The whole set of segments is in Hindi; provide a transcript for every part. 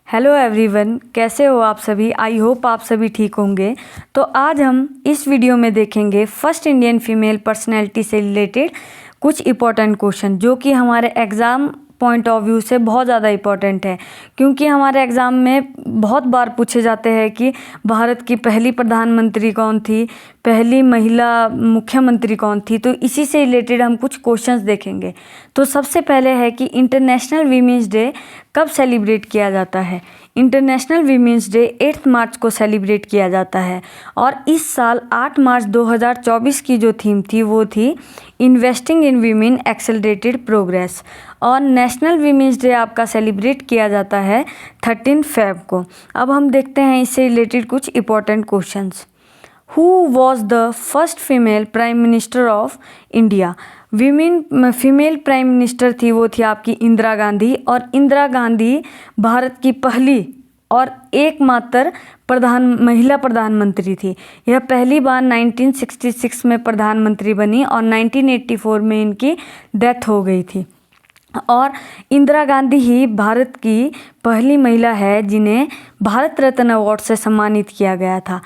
हेलो एवरीवन, कैसे हो आप सभी। आई होप आप सभी ठीक होंगे। तो आज हम इस वीडियो में देखेंगे फर्स्ट इंडियन फीमेल पर्सनैलिटी से रिलेटेड कुछ इंपॉर्टेंट क्वेश्चन जो कि हमारे एग्ज़ाम पॉइंट ऑफ व्यू से बहुत ज़्यादा इम्पॉर्टेंट है, क्योंकि हमारे एग्ज़ाम में बहुत बार पूछे जाते हैं कि भारत की पहली प्रधानमंत्री कौन थी, पहली महिला मुख्यमंत्री कौन थी। तो इसी से रिलेटेड हम कुछ क्वेश्चंस देखेंगे। तो सबसे पहले है कि इंटरनेशनल वीमेंस डे कब सेलिब्रेट किया जाता है। इंटरनेशनल वीमेंस डे 8 मार्च को सेलिब्रेट किया जाता है और इस साल 8 मार्च 2024 की जो थीम थी वो थी investing in women accelerated progress. और नेशनल वीमेंस डे आपका सेलिब्रेट किया जाता है 13 फेब को। अब हम देखते हैं इससे रिलेटेड कुछ important questions. Who was the first female prime minister of India. Female prime minister थी वो थी आपकी इंदिरा गांधी, और इंदिरा गांधी भारत की पहली और एकमात्र महिला प्रधानमंत्री थी। यह पहली बार 1966 में प्रधानमंत्री बनी और 1984 में इनकी डेथ हो गई थी। और इंदिरा गांधी ही भारत की पहली महिला है जिन्हें भारत रत्न अवार्ड से सम्मानित किया गया था।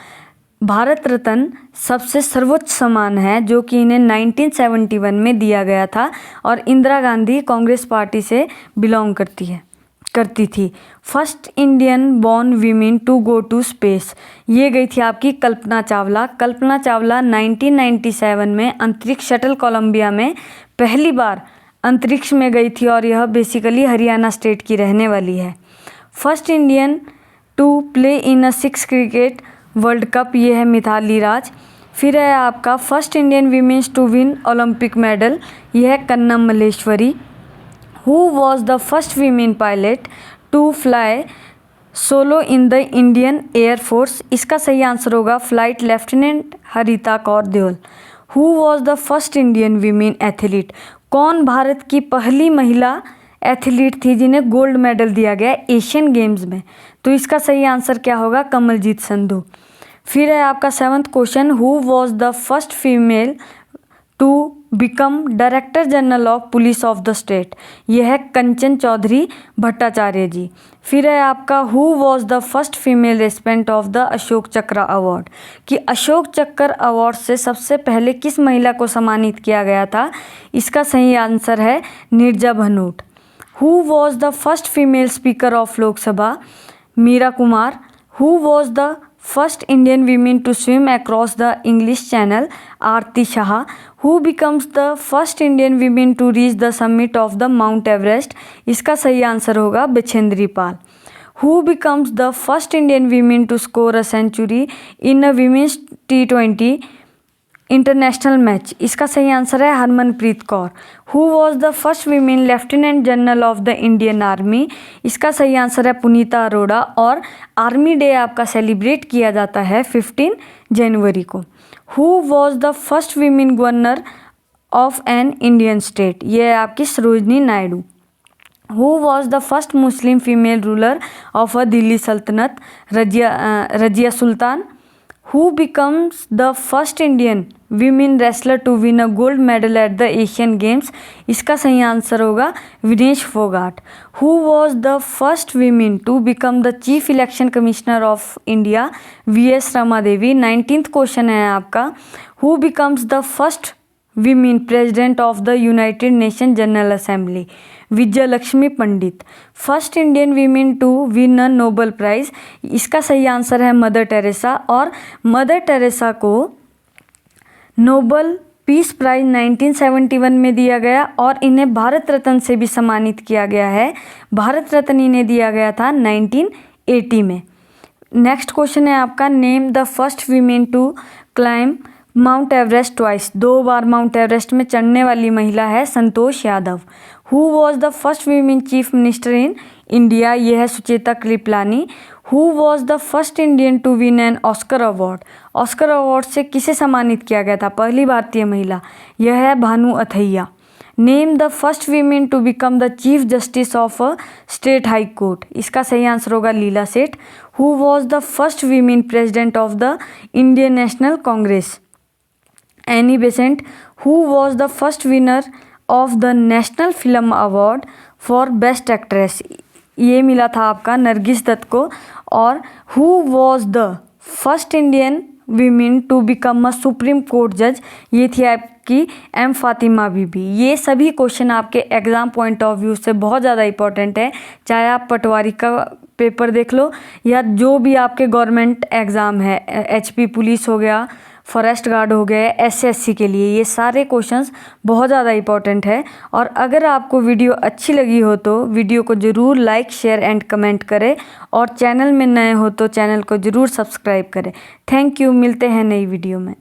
भारत रत्न सबसे सर्वोच्च सम्मान है जो कि इन्हें 1971 में दिया गया था, और इंदिरा गांधी कांग्रेस पार्टी से बिलोंग करती थी। First Indian born women to go to space, ये गई थी आपकी कल्पना चावला। कल्पना चावला 1997 में अंतरिक्ष शटल कोलंबिया में पहली बार अंतरिक्ष में गई थी, और यह बेसिकली हरियाणा स्टेट की रहने वाली है। First Indian to play in a 6 cricket world cup, ये है मिताली राज। फिर है आपका first Indian women's to win Olympic medal, यह है Karnam Malleswari. Who was the first women pilot to fly solo in the Indian Air Force, इसका सही आंसर होगा flight lieutenant Harita Kaur Deol. Who was the first Indian women athlete, कौन भारत की पहली महिला एथलीट थी जिन्हें गोल्ड मेडल दिया गया एशियन गेम्स में। तो इसका सही आंसर क्या होगा, कमलजीत संधू। फिर है आपका 7th question, who was the first female to become director general of police of the state, यह है कंचन चौधरी भट्टाचार्य जी। फिर है आपका who was the first female recipient of the Ashok Chakra award, कि अशोक चक्र अवार्ड से सबसे पहले किस महिला को सम्मानित किया गया था। इसका सही आंसर है Neerja Bhanot. Who was the first female speaker of Lok Sabha, Meera Kumar. Who was the first Indian women to swim across the English Channel, Aarti Shah. Who becomes the first Indian women to reach the summit of the Mount Everest, इसका सही आंसर होगा Bachendri Pal. Who becomes the first Indian women to score a century in a women's T20 international match, इसका सही आंसर है Harmanpreet Kaur. Who was the first women lieutenant general of the Indian army, इसका सही आंसर है पुनीता अरोड़ा। और आर्मी डे आपका सेलिब्रेट किया जाता है 15 जनवरी को। Who was the first women governor of an Indian state, ये है आपकी Sarojini Naidu. Who was the first Muslim female ruler of a Delhi Sultanate, Razia Sultan. Who becomes the first Indian women wrestler to win a gold medal at the Asian games, इसका सही आंसर होगा Vinesh Phogat. Who was the first women to become the chief election commissioner of India, VS Rama Devi. 19th question है आपका, who becomes the first women president of the United Nation General Assembly, Vijay Lakshmi Pandit. First Indian women to win a Nobel prize, इसका सही आंसर है मदर टेरेसा। और मदर टेरेसा को नोबेल पीस प्राइज 1971 में दिया गया, और इन्हें भारत रत्न से भी सम्मानित किया गया है। भारत रत्न इन्हें दिया गया था 1980 में। नेक्स्ट क्वेश्चन है आपका, name the first women to climb Mount Everest twice, 2 बार माउंट एवरेस्ट में चढ़ने वाली महिला है Santosh Yadav. Who was the first women chief minister in India, यह है Sucheta Kriplani. Who was the first Indian to win an Oscar award, Oscar award से किसे सम्मानित किया गया था, पहली भारतीय महिला, यह है Bhanu Athaiya. Name the first women to become the chief justice of a state high court, इसका सही आंसर होगा Leela Seth. Who was the first women president of the Indian National Congress, Annie Besant. Who was the first winner of the national film award for best actress, ये मिला था आपका नरगिस दत्त को। और who was the first Indian women to become a supreme court जज, ये थी आपकी एम फातिमा बीबी। ये सभी क्वेश्चन आपके एग्ज़ाम पॉइंट ऑफ व्यू से बहुत ज़्यादा इंपॉर्टेंट है, चाहे आप पटवारी का पेपर देख लो या जो भी आपके गवर्नमेंट एग्ज़ाम है, एचपी पुलिस हो गया, फॉरेस्ट गार्ड हो गए, एसएससी के लिए, ये सारे क्वेश्चंस बहुत ज़्यादा इंपॉर्टेंट है। और अगर आपको वीडियो अच्छी लगी हो तो वीडियो को ज़रूर लाइक शेयर एंड कमेंट करें, और चैनल में नए हो तो चैनल को ज़रूर सब्सक्राइब करें। थैंक यू, मिलते हैं नई वीडियो में।